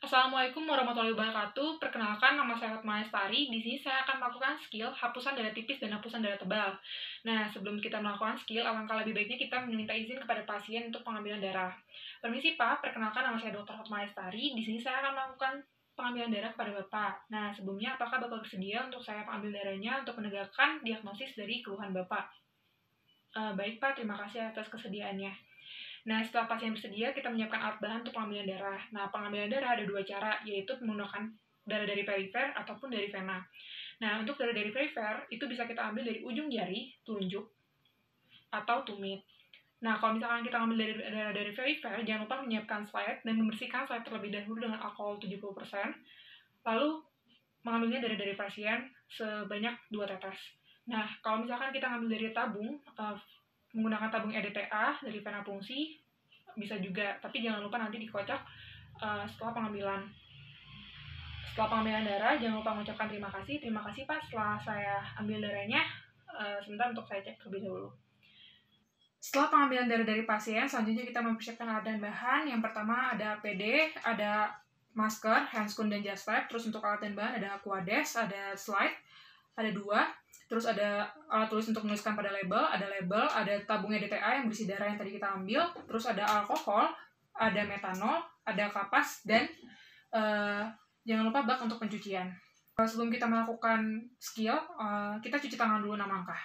Assalamualaikum warahmatullahi wabarakatuh. Perkenalkan, nama saya Fatma Lestari. Di sini saya akan melakukan skill hapusan darah tipis dan hapusan darah tebal. Nah, sebelum kita melakukan skill, alangkah lebih baiknya kita meminta izin kepada pasien untuk pengambilan darah. Permisi Pak, perkenalkan nama saya Dr. Fatma Lestari. Di sini saya akan melakukan pengambilan darah kepada Bapak. Nah, sebelumnya apakah Bapak bersedia untuk saya mengambil darahnya untuk menegakkan diagnosis dari keluhan Bapak? Baik Pak, terima kasih atas kesediaannya. Nah, setelah pasien bersedia, kita menyiapkan alat bahan untuk pengambilan darah. Nah, pengambilan darah ada dua cara, yaitu menggunakan darah dari perifer ataupun dari vena. Nah, untuk darah dari perifer, itu bisa kita ambil dari ujung jari, telunjuk, atau tumit. Nah, kalau misalkan kita ambil darah dari perifer, jangan lupa menyiapkan slide dan membersihkan slide terlebih dahulu dengan alkohol 70%, lalu mengambilnya dari pasien sebanyak 2 tetes. Nah, kalau misalkan kita ngambil dari tabung, menggunakan tabung EDTA dari vena pungsi bisa juga, tapi jangan lupa nanti dikocok setelah pengambilan darah. Jangan lupa mengucapkan terima kasih Pak. Setelah saya ambil darahnya, sebentar untuk saya cek terlebih dahulu. Setelah pengambilan darah dari pasien, selanjutnya kita mempersiapkan alat dan bahan. Yang pertama ada APD, ada masker, handscoon, dan jas lab. Terus untuk alat dan bahan ada aquades, ada slide, ada 2. Terus ada alat tulis untuk menuliskan pada label, ada tabung EDTA yang berisi darah yang tadi kita ambil, terus ada alkohol, ada metanol, ada kapas, dan jangan lupa bak untuk pencucian. Sebelum kita melakukan skill, kita cuci tangan dulu 6 langkah.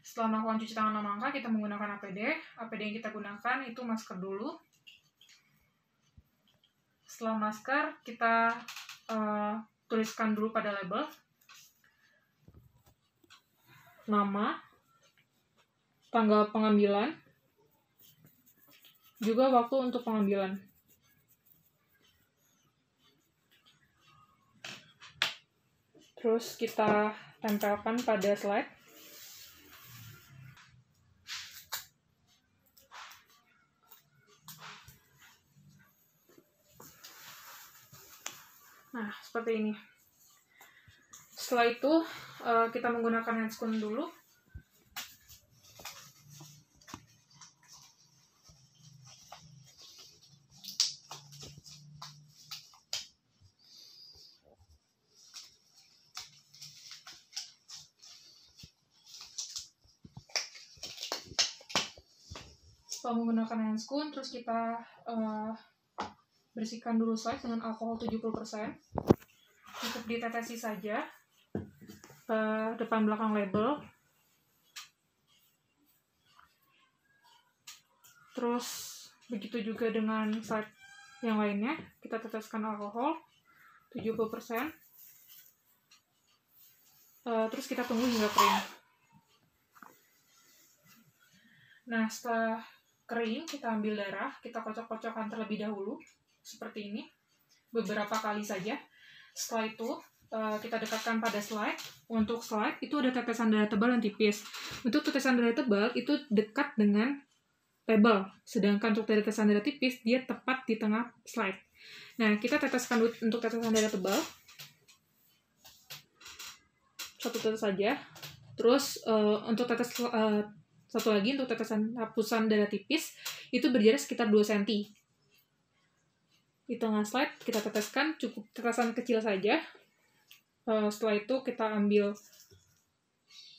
Setelah melakukan cuci tangan 6 langkah, kita menggunakan APD. APD yang kita gunakan itu masker dulu. Setelah masker, kita tuliskan dulu pada label nama, tanggal pengambilan, juga waktu untuk pengambilan. Terus kita tempelkan pada slide. Nah, seperti ini. Setelah itu, kita menggunakan handscoon dulu. Setelah menggunakan handscoon, terus kita bersihkan dulu slide dengan alkohol 70%. Cukup ditetesi saja ke depan belakang label. Terus begitu juga dengan slide yang lainnya, kita teteskan alkohol 70%. Terus kita tunggu hingga kering. Nah, setelah kering, kita ambil darah, kita kocok-kocokkan terlebih dahulu seperti ini, beberapa kali saja. Setelah itu kita dekatkan pada slide. Untuk slide itu ada tetesan darah tebal dan tipis. Untuk tetesan darah tebal itu dekat dengan label, sedangkan untuk tetesan darah tipis dia tepat di tengah slide. Nah, kita teteskan untuk tetesan darah tebal 1 tetes saja. Terus untuk satu lagi untuk tetesan hapusan darah tipis itu berjarak sekitar 2 cm. Di tengah slide kita teteskan cukup tetesan kecil saja. Setelah itu kita ambil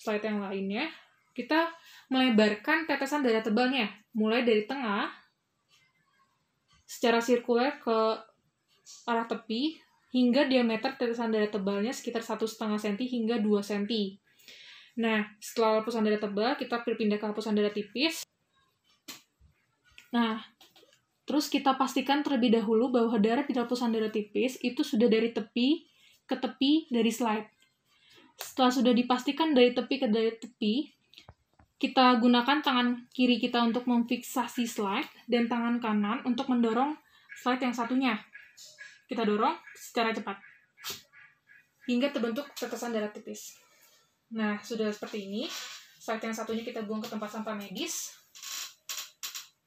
slide yang lainnya. Kita melebarkan tetesan darah tebalnya mulai dari tengah secara sirkuler ke arah tepi hingga diameter tetesan darah tebalnya sekitar 1,5 cm hingga 2 cm. Nah, setelah hapusan darah tebal, kita berpindah ke hapusan darah tipis. Nah, terus kita pastikan terlebih dahulu bahwa darah di hapusan darah tipis itu sudah dari tepi ke tepi dari slide. Setelah sudah dipastikan dari tepi ke dari tepi, kita gunakan tangan kiri kita untuk memfiksasi slide dan tangan kanan untuk mendorong slide yang satunya. Kita dorong secara cepat hingga terbentuk tetesan darah tipis. Nah, sudah seperti ini. Slide yang satunya kita buang ke tempat sampah medis.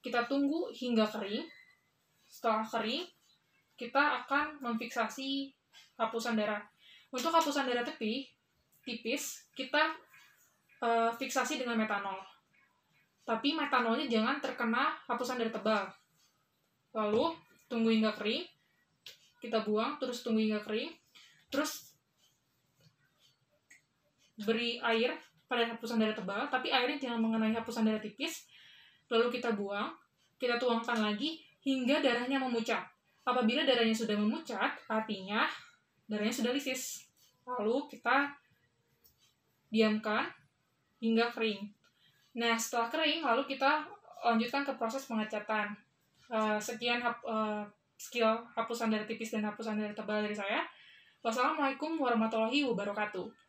Kita tunggu hingga kering. Setelah kering, kita akan memfiksasi hapusan darah. Untuk hapusan darah tipis, kita fiksasi dengan metanol. Tapi metanolnya jangan terkena hapusan darah tebal. Lalu, tunggu hingga kering. Kita buang, terus tunggu hingga kering. Terus, beri air pada hapusan darah tebal, tapi airnya jangan mengenai hapusan darah tipis. Lalu kita buang, kita tuangkan lagi hingga darahnya memuncak. Apabila darahnya sudah memuncak, artinya darahnya sudah lisis. Lalu kita diamkan hingga kering. Nah, setelah kering, lalu kita lanjutkan ke proses pengecatan. Sekian skill hapusan darah tipis dan hapusan darah tebal dari saya. Wassalamualaikum warahmatullahi wabarakatuh.